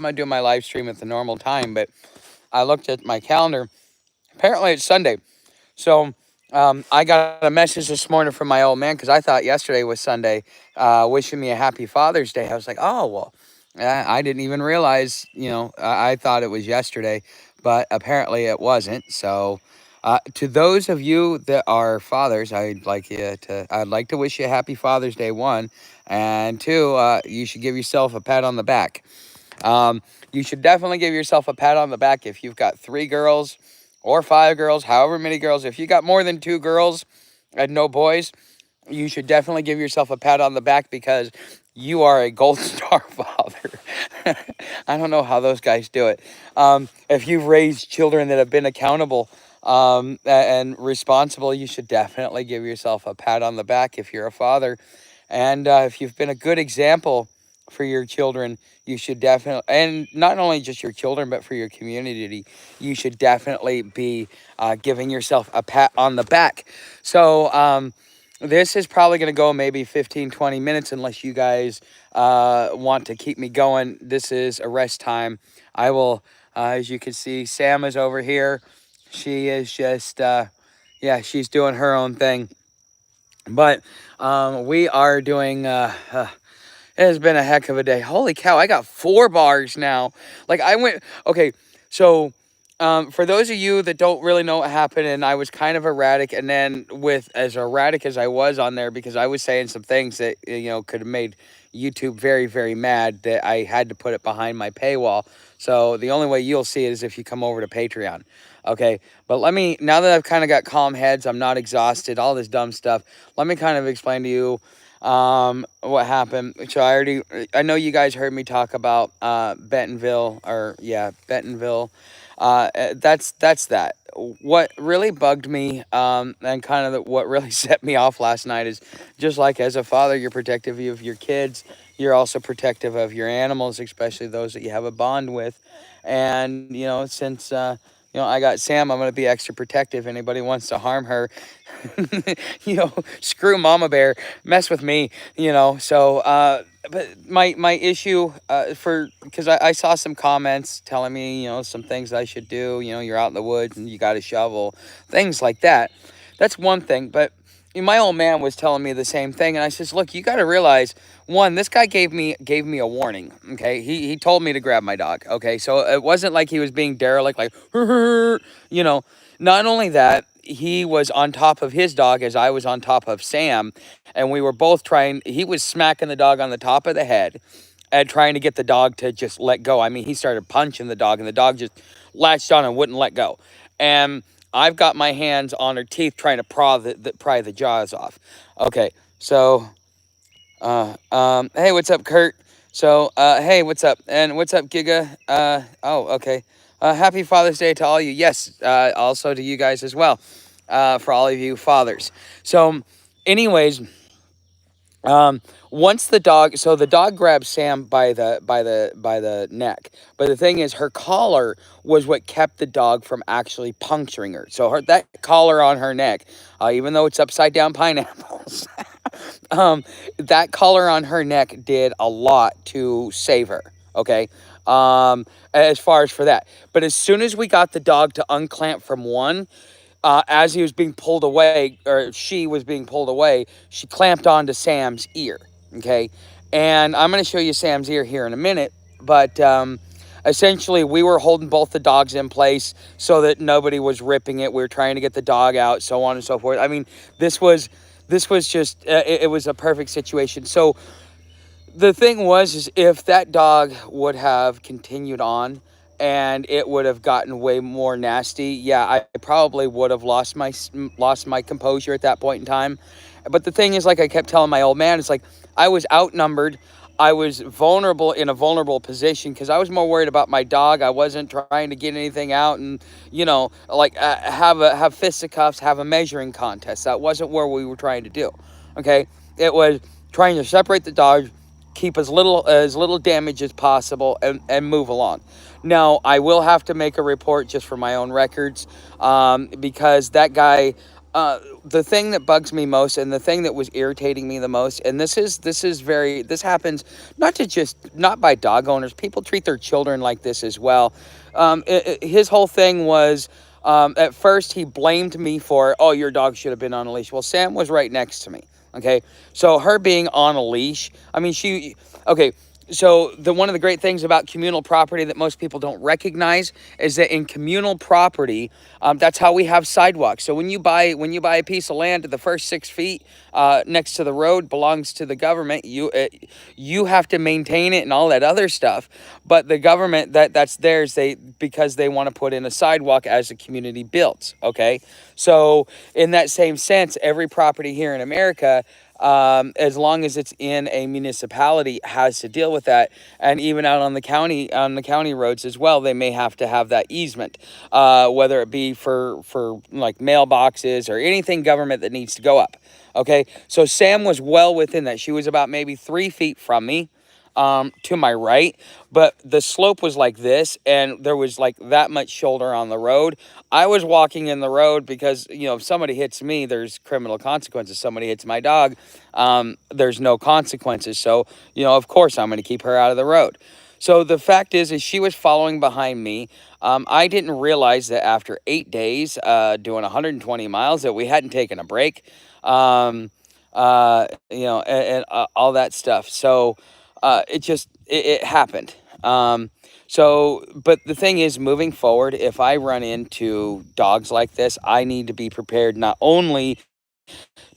I'm going to do my live stream at the normal time, but I looked at my calendar. Apparently, it's Sunday. So I got a message this morning from my old man because I thought yesterday was Sunday, wishing me a happy Father's Day. I was like, oh, well, I didn't even realize, I thought it was yesterday, but apparently it wasn't. So to those of you that are fathers, I'd like to wish you a happy Father's Day, one, and two, you should give yourself a pat on the back. You should definitely give yourself a pat on the back if you've got 3 girls or 5 girls, however many girls. If you got more than 2 girls and no boys, you should definitely give yourself a pat on the back because you are a gold star father. I don't know how those guys do it. If you've raised children that have been accountable and responsible, you should definitely give yourself a pat on the back if you're a father. And if you've been a good example for your children, you should definitely, and not only just your children, but for your community, you should definitely be giving yourself a pat on the back. So this is probably going to go maybe 15, 20 minutes unless you guys want to keep me going. This is a rest time. I will, as you can see, Sam is over here. She is just, she's doing her own thing. But we are doing, it has been a heck of a day. Holy cow, I got 4 bars now. Okay, so for those of you that don't really know what happened, and I was kind of erratic, and then with as erratic as I was on there because I was saying some things that, could have made YouTube very, very mad, that I had to put it behind my paywall. So the only way you'll see it is if you come over to Patreon. Okay, but now that I've kind of got calm heads, I'm not exhausted, all this dumb stuff, let me kind of explain to you what happened. So I know you guys heard me talk about Bentonville. That's that. What really bugged me, and kind of what really set me off last night is, just like as a father, you're protective of your kids, you're also protective of your animals, especially those that you have a bond with. And since I got Sam, I'm going to be extra protective. Anybody wants to harm her, screw Mama Bear, mess with me, So, but my issue, because I saw some comments telling me, some things I should do, you're out in the woods and you got a shovel, things like that. That's one thing. But my old man was telling me the same thing. And I says, look, you got to realize, one, this guy gave me a warning. Okay. He told me to grab my dog. Okay. So it wasn't like he was being derelict, like, not only that, he was on top of his dog as I was on top of Sam, and we were both he was smacking the dog on the top of the head and trying to get the dog to just let go. I mean, he started punching the dog, and the dog just latched on and wouldn't let go. And I've got my hands on her teeth trying to pry the jaws off. Okay, so, hey, what's up, Kurt? So, hey, what's up? And what's up, Giga? Okay. Happy Father's Day to all you. Yes, also to you guys as well, for all of you fathers. So, anyways, once the dog grabbed Sam by the neck, but the thing is, her collar was what kept the dog from actually puncturing her. So that collar on her neck, even though it's upside down pineapples, that collar on her neck did a lot to save her. Okay. As far as for that, but as soon as we got the dog to unclamp from one, as he was being pulled away, or she was being pulled away, she clamped onto Sam's ear. Okay. And I'm going to show you Sam's ear here in a minute. But essentially, we were holding both the dogs in place so that nobody was ripping it. We were trying to get the dog out, so on and so forth. I mean, this was just, it was a perfect situation. So the thing is if that dog would have continued on, and it would have gotten way more nasty, yeah, I probably would have lost my composure at that point in time. But the thing is, like I kept telling my old man, it's like I was outnumbered. I was in a vulnerable position because I was more worried about my dog. I wasn't trying to get anything out and, have fisticuffs, have a measuring contest. That wasn't where we were trying to do. Okay, it was trying to separate the dog, keep as little damage as possible, and move along. Now, I will have to make a report just for my own records, because that guy, the thing that bugs me most, and the thing that was irritating me the most, and this happens not by dog owners. People treat their children like this as well. His whole thing was, at first he blamed me for, oh, your dog should have been on a leash. Well, Sam was right next to me. Okay, so her being on a leash, I mean, okay. So one of the great things about communal property that most people don't recognize is that in communal property, that's how we have sidewalks. So when you buy a piece of land, the first 6 feet next to the road belongs to the government. You have to maintain it and all that other stuff. But the government, that's theirs. Because they want to put in a sidewalk as the community builds. Okay, so in that same sense, every property here in America, as long as it's in a municipality, has to deal with that. And even out on the county roads as well, they may have to have that easement, whether it be for like mailboxes or anything government that needs to go up. Okay, so Sam was well within that. She was about maybe 3 feet from me, to my right, but the slope was like this, and there was like that much shoulder on the road. I was walking in the road because, if somebody hits me, there's criminal consequences. Somebody hits my dog, there's no consequences. So, of course, I'm going to keep her out of the road. So the fact is she was following behind me. I didn't realize that after 8 days, doing 120 miles, that we hadn't taken a break, and all that stuff. So, it happened. But the thing is, moving forward, if I run into dogs like this, I need to be prepared not only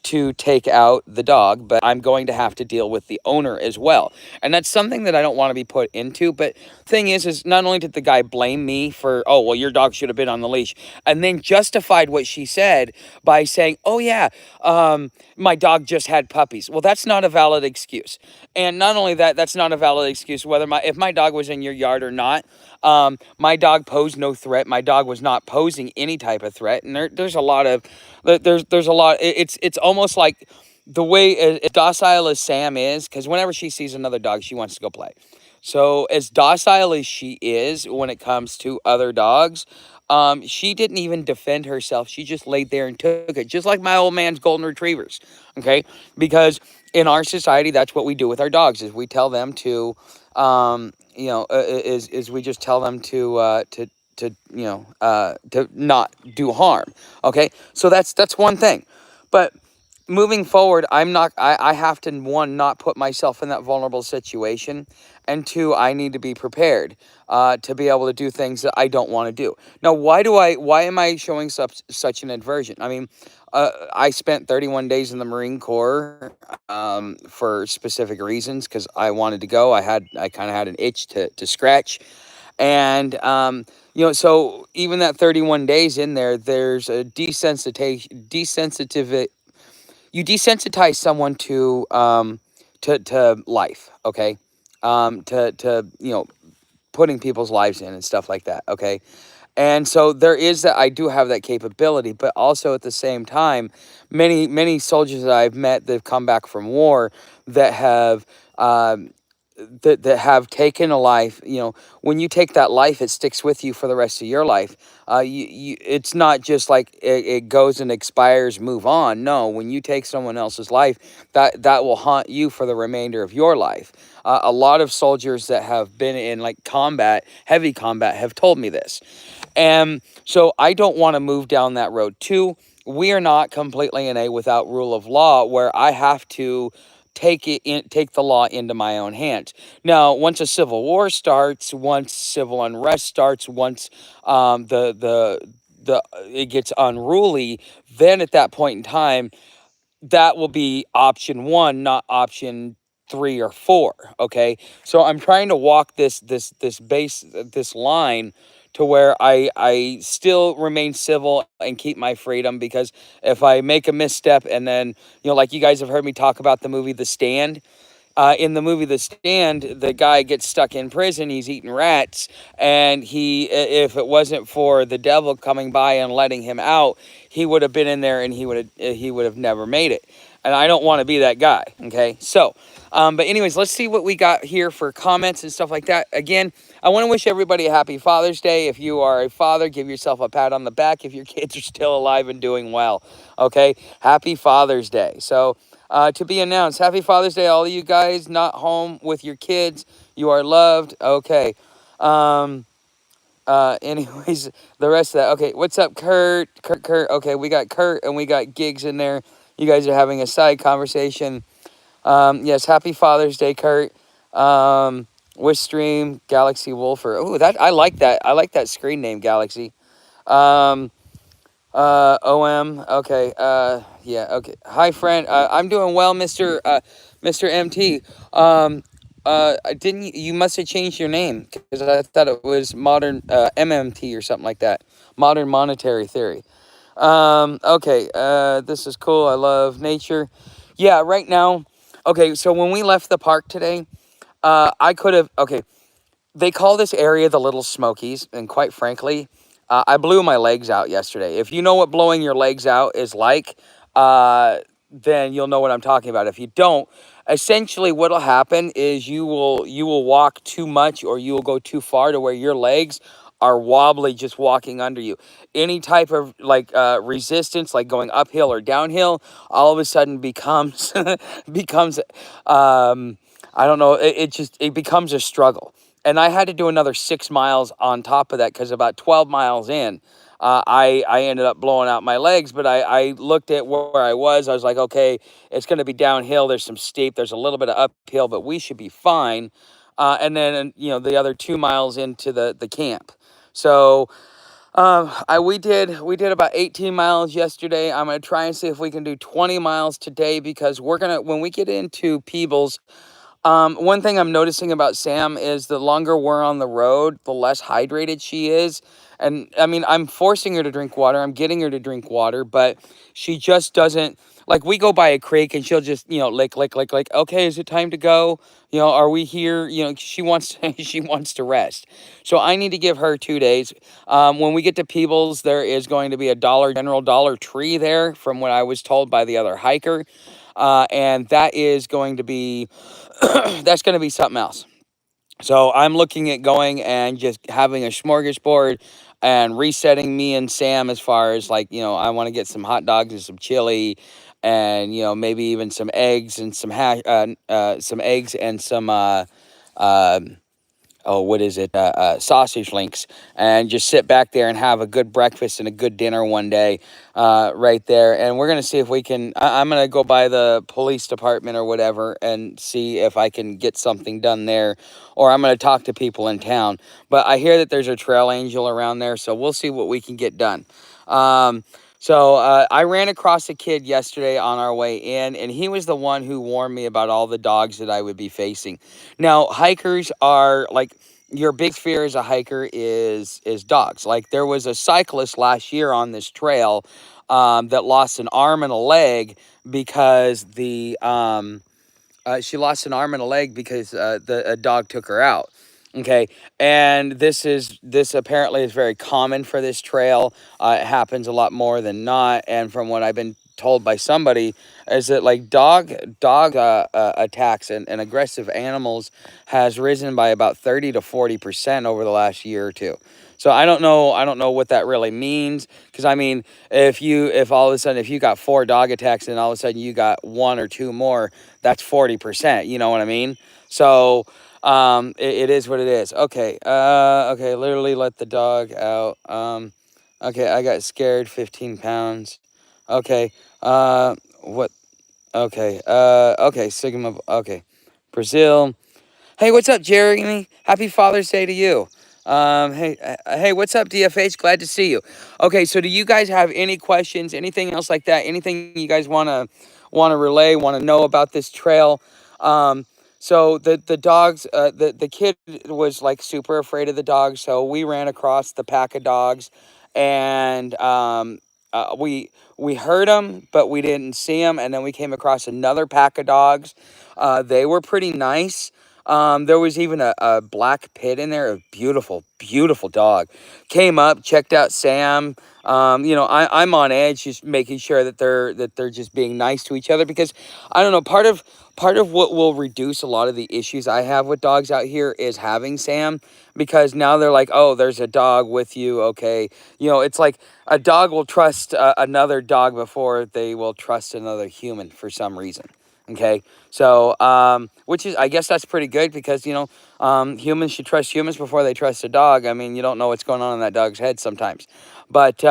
to take out the dog, but I'm going to have to deal with the owner as well. And that's something that I don't want to be put into. But thing is not only did the guy blame me for, oh, well, your dog should have been on the leash, and then justified what she said by saying, oh, yeah, my dog just had puppies. Well, that's not a valid excuse. And not only that, that's not a valid excuse whether if my dog was in your yard or not. My dog posed no threat. My dog was not posing any type of threat. And there's a lot of, there's a lot. It's almost like the way as docile as Sam is, because whenever she sees another dog, she wants to go play. So as docile as she is when it comes to other dogs, she didn't even defend herself. She just laid there and took it, just like my old man's golden retrievers. Okay, because in our society, that's what we do with our dogs: is we tell them to, is we just tell them to not do harm. Okay, so that's one thing, but moving forward, I have to, one, not put myself in that vulnerable situation, and two, I need to be prepared to be able to do things that I don't want to do. Now, why am I showing such an aversion? I mean, I spent 31 days in the Marine Corps for specific reasons, because I wanted to go. I kind of had an itch to scratch. And, so even that 31 days in there, there's a you desensitize someone to life. Okay, to putting people's lives in and stuff like that. Okay, and so there is that. I do have that capability, but also at the same time, many soldiers that I've met that have come back from war that have that have taken a life. When you take that life, it sticks with you for the rest of your life. It's not just like it goes and expires, move on. No, when you take someone else's life, that will haunt you for the remainder of your life. A lot of soldiers that have been in like heavy combat, have told me this. And so I don't want to move down that road. Two, we are not completely in a without rule of law where I have to take the law into my own hands. Now, once a civil war starts, once civil unrest starts, once it gets unruly, then at that point in time, that will be option one, not option 3 or 4. Okay, so I'm trying to walk this line to where I still remain civil and keep my freedom, because if I make a misstep, and then, like you guys have heard me talk about the movie The Stand. In the movie The Stand, the guy gets stuck in prison. He's eating rats, and if it wasn't for the devil coming by and letting him out, he would have been in there, and he would have never made it. And I don't want to be that guy. Okay, so But anyways, let's see what we got here for comments and stuff like that. Again, I want to wish everybody a happy Father's Day. If you are a father, give yourself a pat on the back if your kids are still alive and doing well. Okay, happy Father's Day. So to be announced, happy Father's Day, all of you guys not home with your kids. You are loved. Okay. Um, anyways, the rest of that. Okay, what's up, Kurt? Kurt. Okay, we got Kurt and we got Gigs in there. You guys are having a side conversation. Yes, happy Father's Day, Kurt. Wish Stream, Galaxy Wolfer. Oh, that I like that. I like that screen name, Galaxy. Um, OM. Okay. Yeah. Okay. Hi, friend. I'm doing well, Mr. MT. Didn't you must have changed your name because I thought it was modern MMT or something like that. Modern Monetary Theory. Okay. This is cool. I love nature. Yeah. Right now. Okay. So when we left the park today, I could have. Okay, they call this area the Little Smokies, and quite frankly, I blew my legs out yesterday. If you know what blowing your legs out is like, then you'll know what I'm talking about. If you don't, essentially what'll happen is you will walk too much or you will go too far to where your legs are wobbly just walking under you. Any type of like resistance, like going uphill or downhill, all of a sudden becomes becomes I don't know. It becomes a struggle, and I had to do another 6 miles on top of that because about 12 miles in, I ended up blowing out my legs. But I looked at where I was. I was like, okay, it's going to be downhill. There's some steep. There's a little bit of uphill, but we should be fine. And then the other 2 miles into the camp. So we did about 18 miles yesterday. I'm gonna try and see if we can do 20 miles today because we're gonna when we get into Peebles. One thing I'm noticing about Sam is the longer we're on the road, the less hydrated she is. And I mean, I'm forcing her to drink water. I'm getting her to drink water, but she just doesn't like we go by a creek and she'll just, lick, lick, lick, lick. Okay, is it time to go? Are we here? She wants she wants to rest. So I need to give her 2 days. When we get to Peebles, there is going to be a Dollar Tree there, from what I was told by the other hiker. And that is going to be that's going to be something else. So I'm looking at going and just having a smorgasbord and resetting me and Sam as far as like, I want to get some hot dogs and some chili and, maybe even some eggs and some eggs and some, uh, oh, what is it? Sausage links, and just sit back there and have a good breakfast and a good dinner one day, right there. And we're gonna see if we can. I'm gonna go by the police department or whatever and see if I can get something done there, or I'm gonna talk to people in town. But I hear that there's a trail angel around there, so we'll see what we can get done. So I ran across a kid yesterday on our way in, and he was the one who warned me about all the dogs that I would be facing. Now, hikers are like your big fear as a hiker is dogs. Like there was a cyclist last year on this trail that lost an arm and a leg because she lost an arm and a leg because a dog took her out. Okay, and this apparently is very common for this trail. It happens a lot more than not, and from what I've been told by somebody, is that like dog attacks and aggressive animals has risen by about 30 to 40% over the last year or two. So I don't know what that really means, because I mean, if all of a sudden if you got 4 dog attacks and all of a sudden you got one or two more, that's 40%. You know what I mean? So it is what it is. Okay. Okay. Literally let the dog out. Okay. I got scared. 15 pounds. Okay. What? Okay. Okay. Sigma. Okay. Brazil. Hey, what's up, Jeremy? Happy Father's Day to you. Hey, what's up, DFH? Glad to see you. Okay, so do you guys have any questions, anything else like that? Anything you guys wanna relay, wanna know about this trail? So the dogs, the kid was like super afraid of the dogs, so we ran across the pack of dogs, and we heard them, but we didn't see them, and then we came across another pack of dogs. They were pretty nice. There was even a black pit in there, a beautiful, beautiful dog. Came up, checked out Sam. I'm on edge, just making sure that they're just being nice to each other, because I don't know. Part of what will reduce a lot of the issues I have with dogs out here is having Sam, because now they're like, oh, there's a dog with you. Okay, it's like a dog will trust another dog before they will trust another human for some reason. Okay, so which is, I guess that's pretty good, because humans should trust humans before they trust a dog. I mean, you don't know what's going on in that dog's head sometimes. But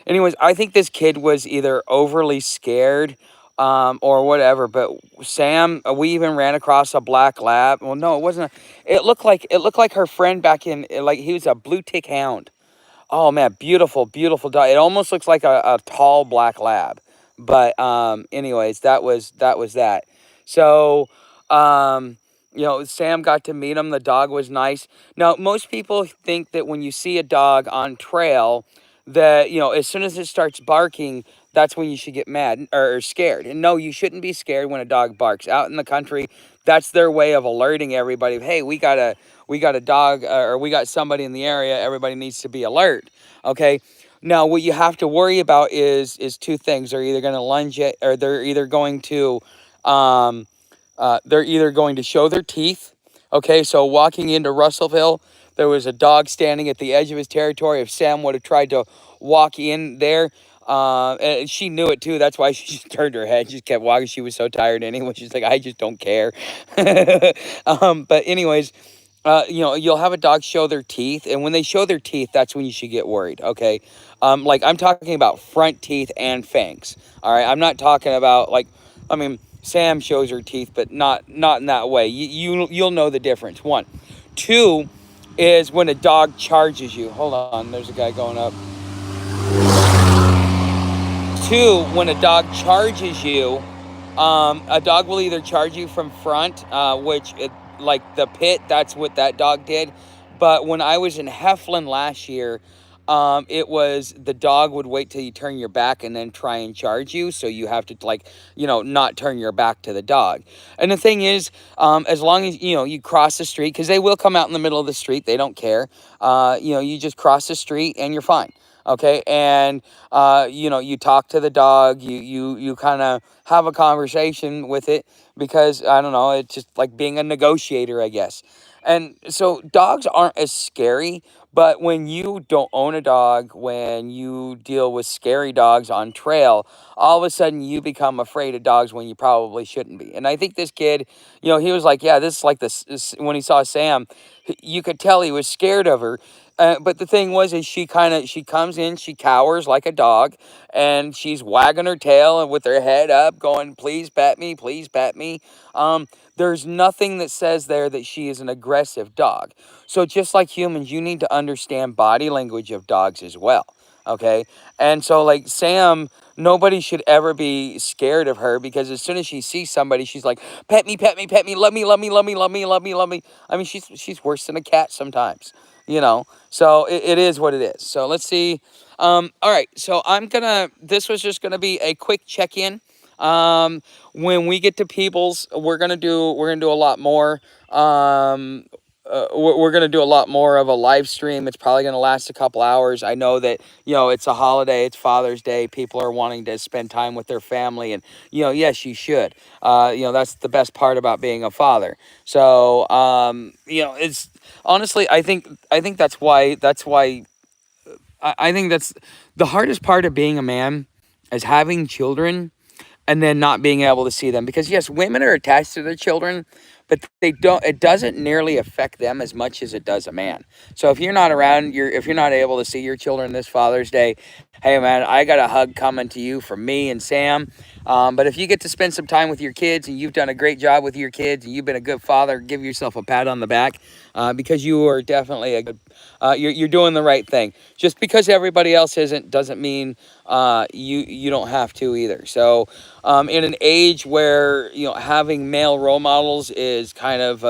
anyways, I think this kid was either overly scared or whatever. But Sam, we even ran across a black lab. Well, no, it wasn't. It looked like her friend back in, like, he was a blue tick hound. Oh man, beautiful, beautiful dog. It almost looks like a tall black lab. But anyways, that was that. So Sam got to meet him. The dog was nice. Now, most people think that when you see a dog on trail, that as soon as it starts barking, that's when you should get mad or scared. And no, you shouldn't be scared when a dog barks. Out in the country, that's their way of alerting everybody. Hey, we got a dog, or we got somebody in the area. Everybody needs to be alert. Okay. Now, what you have to worry about is two things. They're either going to lunge at, or um, they're either going to show their teeth. Okay, so walking into Russellville, there was a dog standing at the edge of his territory. If Sam would have tried to walk in there, and she knew it too. That's why she just turned her head. She just kept walking. She was so tired anyway. She's like, I just don't care. But anyways, you'll have a dog show their teeth, and when they show their teeth, that's when you should get worried. Okay, like, I'm talking about front teeth and fangs. All right, I'm not talking about, like, I mean, Sam shows her teeth, but not in that way. You'll know the difference. One, two, is when a dog charges you. Hold on, there's a guy going up. Two, when a dog charges you, a dog will either charge you from front, like the pit, that's what that dog did. But when I was in Heflin last year, it was the dog would wait till you turn your back and then try and charge you. So you have to, like, not turn your back to the dog. And the thing is, as long as, you cross the street, because they will come out in the middle of the street, they don't care. You just cross the street and you're fine. Okay, and you talk to the dog, you kind of have a conversation with it, because I don't know, it's just like being a negotiator, I guess. And so dogs aren't as scary, but when you don't own a dog, when you deal with scary dogs on trail, all of a sudden you become afraid of dogs when you probably shouldn't be. And I think this kid, he was like, yeah, this is like this when he saw Sam, you could tell he was scared of her. But the thing was, is she comes in, she cowers like a dog, and she's wagging her tail and with her head up, going, "Please pet me, please pet me." There's nothing that says there that she is an aggressive dog. So just like humans, you need to understand body language of dogs as well. Okay, and so, like, Sam, nobody should ever be scared of her, because as soon as she sees somebody, she's like, "Pet me, pet me, pet me, love me, love me, love me, love me, love me, love me." I mean, she's worse than a cat sometimes. So it is what it is. So let's see. All right, so this was just gonna be a quick check-in. When we get to Peebles, we're gonna do a lot more. We're gonna do a lot more of a live stream. It's probably gonna last a couple hours. I know that it's a holiday. It's Father's Day. People are wanting to spend time with their family, and yes, you should. That's the best part about being a father. So it's honestly, I think that's the hardest part of being a man, is having children and then not being able to see them. Because yes, women are attached to their children, but it doesn't nearly affect them as much as it does a man. So if you're not around, if you're not able to see your children this Father's Day, hey man, I got a hug coming to you from me and Sam. But if you get to spend some time with your kids, and you've done a great job with your kids, and you've been a good father, give yourself a pat on the back, because you are definitely a good. You're doing the right thing. Just because everybody else isn't doesn't mean you don't have to either. So in an age where having male role models is kind of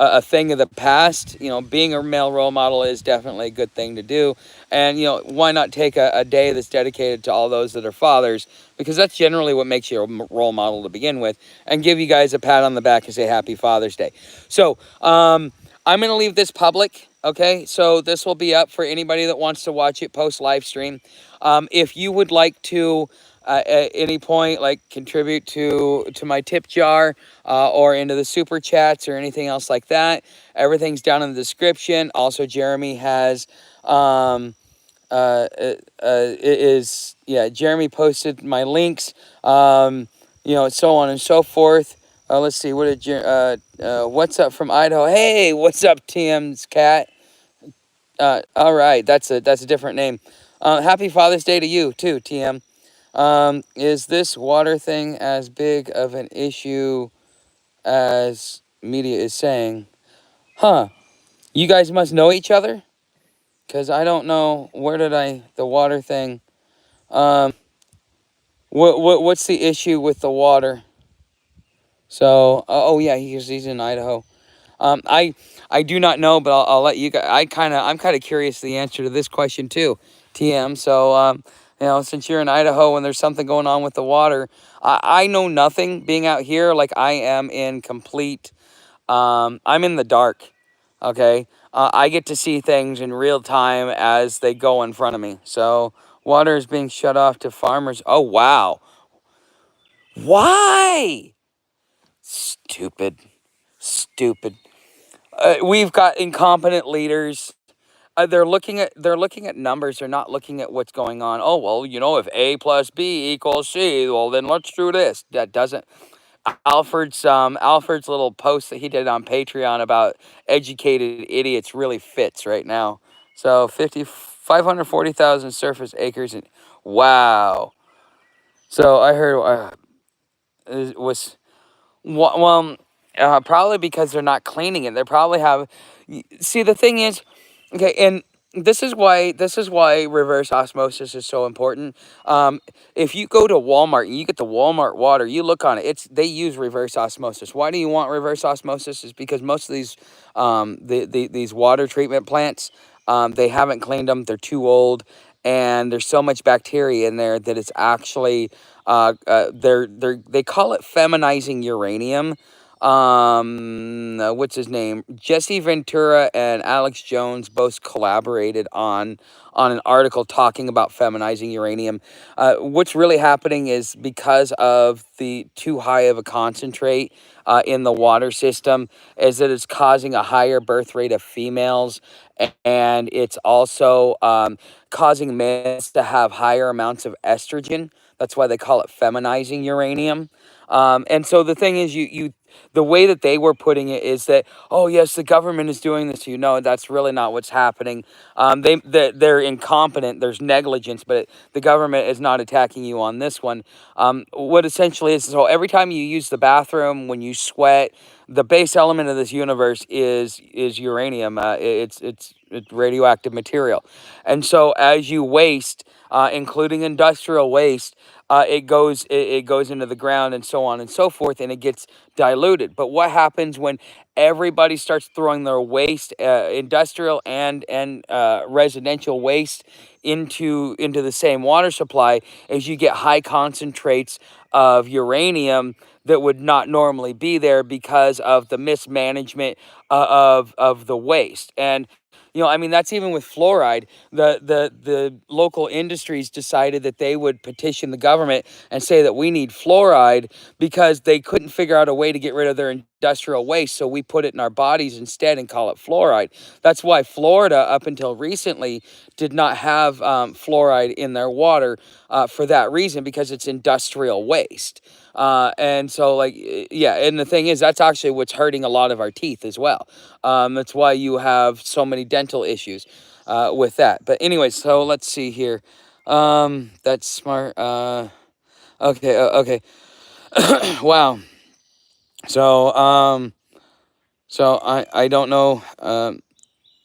a thing of the past. Being a male role model is definitely a good thing to do. And, why not take a day that's dedicated to all those that are fathers, because that's generally what makes you a role model to begin with, and give you guys a pat on the back and say Happy Father's Day. So, I'm going to leave this public, okay? So this will be up for anybody that wants to watch it post live stream. If you would like to, at any point, like contribute to my tip jar or into the super chats or anything else like that, everything's down in the description. Also, Jeremy has, Jeremy posted my links, so on and so forth. Let's see, what did what's up from Idaho? Hey, what's up, TM's cat? All right, that's a different name. Happy Father's Day to you too, TM. Is this water thing as big of an issue as media is saying? Huh? You guys must know each other, cause I don't know the water thing. What's the issue with the water? So, oh yeah, he's in Idaho. I do not know, but I'll let you guys. I'm kind of curious the answer to this question too, TM. So since you're in Idaho and there's something going on with the water, I know nothing. Being out here, like I am in complete. I'm in the dark. Okay, I get to see things in real time as they go in front of me. So water is being shut off to farmers. Oh wow, why? Stupid, stupid. We've got incompetent leaders. They're looking at numbers. They're not looking at what's going on. Oh well, if A plus B equals C, well then let's do this. That doesn't. Alfred's little post that he did on Patreon about educated idiots really fits right now. So 540,000 surface acres and wow. So I heard it was well, probably because they're not cleaning it. They probably have. See, the thing is, okay, and this is why reverse osmosis is so important. If you go to Walmart and you get the Walmart water, you look on it. They use reverse osmosis. Why do you want reverse osmosis? Is because most of these these water treatment plants, they haven't cleaned them. They're too old, and there's so much bacteria in there that it's actually they call it feminizing uranium. What's his name? Jesse Ventura and Alex Jones both collaborated on an article talking about feminizing uranium. What's really happening is because of the too high of a concentrate in the water system, is that it's causing a higher birth rate of females, and it's also causing males to have higher amounts of estrogen. That's why they call it feminizing uranium. And so the thing is, the way that they were putting it is that, oh yes, the government is doing this. That's really not what's happening. They're incompetent. There's negligence, but the government is not attacking you on this one. What essentially is, so every time you use the bathroom, when you sweat, the base element of this universe is uranium. It's radioactive material, and so as you waste, including industrial waste, it goes into the ground and so on and so forth, and it gets diluted. But what happens when everybody starts throwing their waste, industrial and residential waste, into the same water supply, is you get high concentrates of uranium that would not normally be there because of the mismanagement of the waste. And I mean, that's even with fluoride. The local industries decided that they would petition the government and say that we need fluoride because they couldn't figure out a way to get rid of their industrial waste. So we put it in our bodies instead and call it fluoride. That's why Florida, up until recently, did not have fluoride in their water for that reason, because it's industrial waste. And so, like, yeah, and the thing is, that's actually what's hurting a lot of our teeth as well. That's why you have so many dental issues with that. But anyway, so let's see here. That's smart. Okay. Wow. So, so I don't know.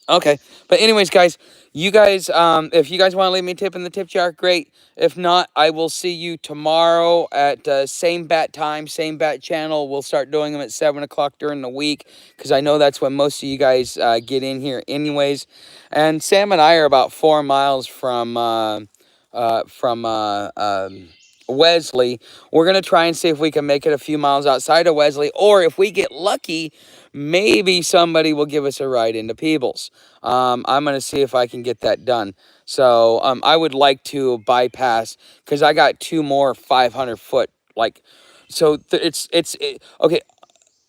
Okay. But anyways, guys, you guys, if you guys want to leave me a tip in the tip jar, great. If not, I will see you tomorrow at same bat time, same bat channel. We'll start doing them at 7 o'clock during the week because I know that's when most of you guys get in here anyways. And Sam and I are about 4 miles from Wesley. We're going to try and see if we can make it a few miles outside of Wesley, or if we get lucky, maybe somebody will give us a ride into Peebles. I'm going to see if I can get that done. So I would like to bypass, because I got two more 500-foot, like, so okay.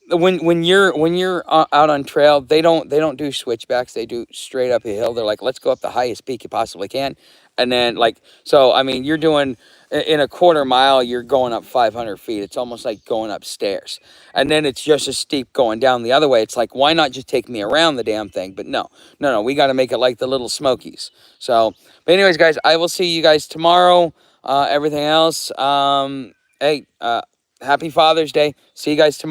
When you're out on trail, they don't do switchbacks. They do straight up a hill. They're like, let's go up the highest peak you possibly can, and then like so. I mean, you're doing in a quarter mile. You're going up 500 feet. It's almost like going upstairs, and then it's just as steep going down the other way. It's like, why not just take me around the damn thing? But no, no, no. We got to make it like the Little Smokies. So, but anyways, guys, I will see you guys tomorrow. Everything else, hey, happy Father's Day. See you guys tomorrow.